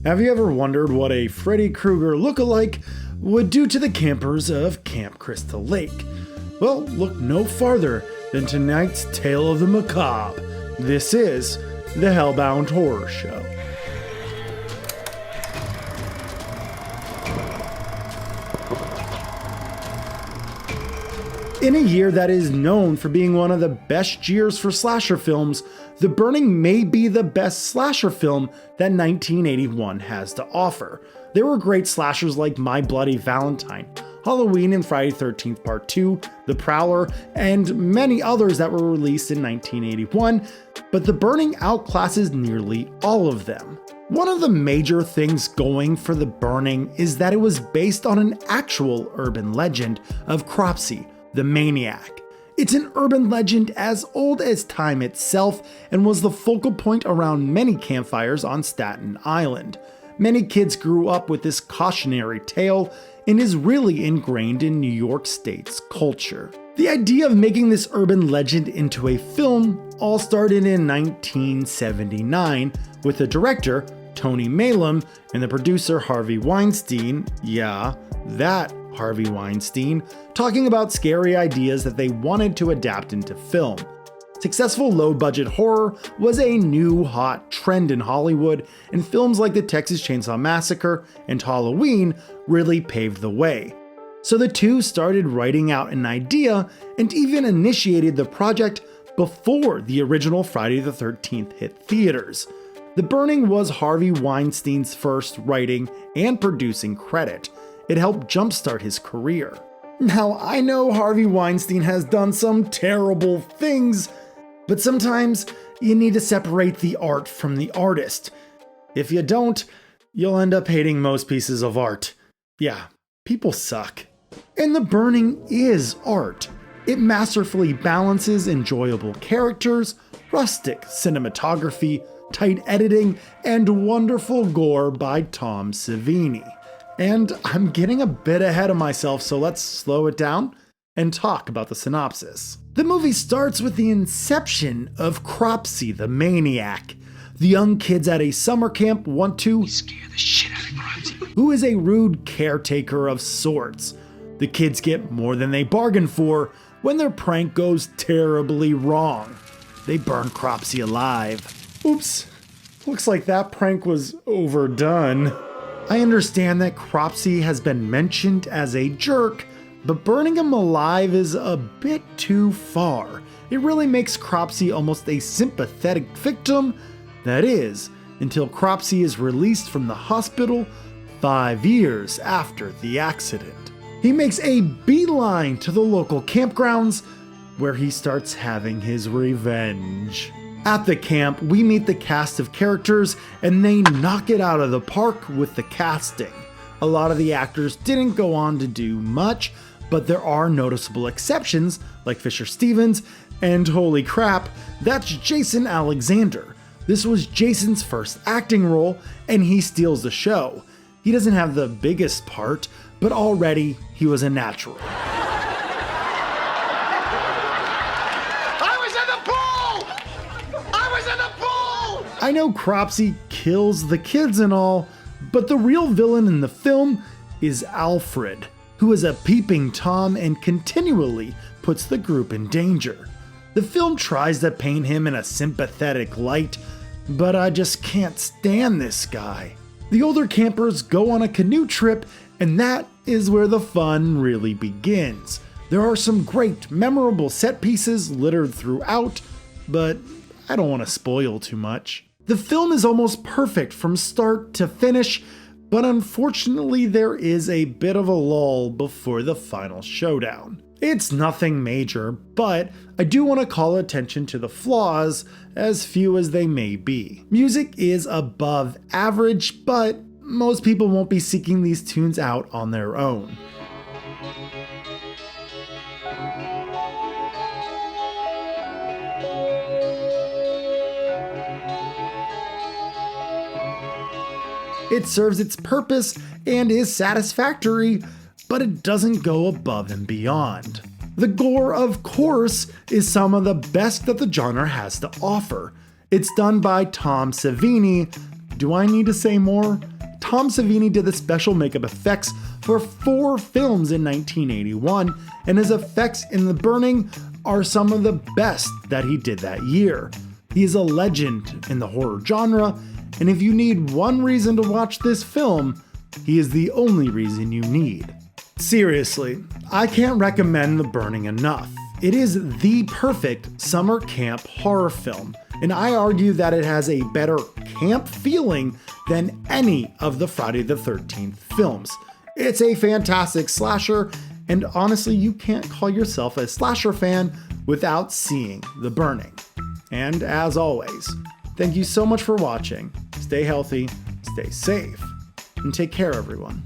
Have you ever wondered what a Freddy Krueger lookalike would do to the campers of Camp Crystal Lake? Well, look no farther than tonight's Tale of the Macabre. This is the HellBound Horror Show. In a year that is known for being one of the best years for slasher films, The Burning may be the best slasher film that 1981 has to offer. There were great slashers like My Bloody Valentine, Halloween and Friday the 13th Part 2, The Prowler, and many others that were released in 1981, but The Burning outclasses nearly all of them. One of the major things going for The Burning is that it was based on an actual urban legend of Cropsey, the Maniac. It's an urban legend as old as time itself and was the focal point around many campfires on Staten Island. Many kids grew up with this cautionary tale and is really ingrained in New York State's culture. The idea of making this urban legend into a film all started in 1979 with the director, Tony Maylam, and the producer Harvey Weinstein, yeah, that Harvey Weinstein, talking about scary ideas that they wanted to adapt into film. Successful low-budget horror was a new hot trend in Hollywood, and films like The Texas Chainsaw Massacre and Halloween really paved the way. So the two started writing out an idea and even initiated the project before the original Friday the 13th hit theaters. The Burning was Harvey Weinstein's first writing and producing credit. It helped jumpstart his career. Now, I know Harvey Weinstein has done some terrible things, but sometimes you need to separate the art from the artist. If you don't, you'll end up hating most pieces of art. Yeah, people suck. And The Burning is art. It masterfully balances enjoyable characters, rustic cinematography, tight editing, and wonderful gore by Tom Savini. And I'm getting a bit ahead of myself, so let's slow it down and talk about the synopsis. The movie starts with the inception of Cropsey the Maniac. The young kids at a summer camp want to scare the shit out of Cropsey, who is a rude caretaker of sorts. The kids get more than they bargained for when their prank goes terribly wrong. They burn Cropsey alive. Oops, looks like that prank was overdone. I understand that Cropsey has been mentioned as a jerk, but burning him alive is a bit too far. It really makes Cropsey almost a sympathetic victim, that is, until Cropsey is released from the hospital 5 years after the accident. He makes a beeline to the local campgrounds, where he starts having his revenge. At the camp, we meet the cast of characters, and they knock it out of the park with the casting. A lot of the actors didn't go on to do much, but there are noticeable exceptions, like Fisher Stevens, and holy crap, that's Jason Alexander. This was Jason's first acting role, and he steals the show. He doesn't have the biggest part, but already he was a natural. I know Cropsey kills the kids and all, but the real villain in the film is Alfred, who is a peeping Tom and continually puts the group in danger. The film tries to paint him in a sympathetic light, but I just can't stand this guy. The older campers go on a canoe trip, and that is where the fun really begins. There are some great, memorable set pieces littered throughout, but I don't want to spoil too much. The film is almost perfect from start to finish, but unfortunately there is a bit of a lull before the final showdown. It's nothing major, but I do want to call attention to the flaws, as few as they may be. Music is above average, but most people won't be seeking these tunes out on their own. It serves its purpose and is satisfactory, but it doesn't go above and beyond. The gore, of course, is some of the best that the genre has to offer. It's done by Tom Savini, Do I need to say more? Tom Savini did the special makeup effects for 4 films in 1981, and his effects in The Burning are some of the best that he did that year. He is a legend in the horror genre, and if you need one reason to watch this film, he is the only reason you need. Seriously, I can't recommend The Burning enough. It is the perfect summer camp horror film, and I argue that it has a better camp feeling than any of the Friday the 13th films. It's a fantastic slasher, and honestly, you can't call yourself a slasher fan without seeing The Burning. And as always, thank you so much for watching. Stay healthy, stay safe, and take care, everyone.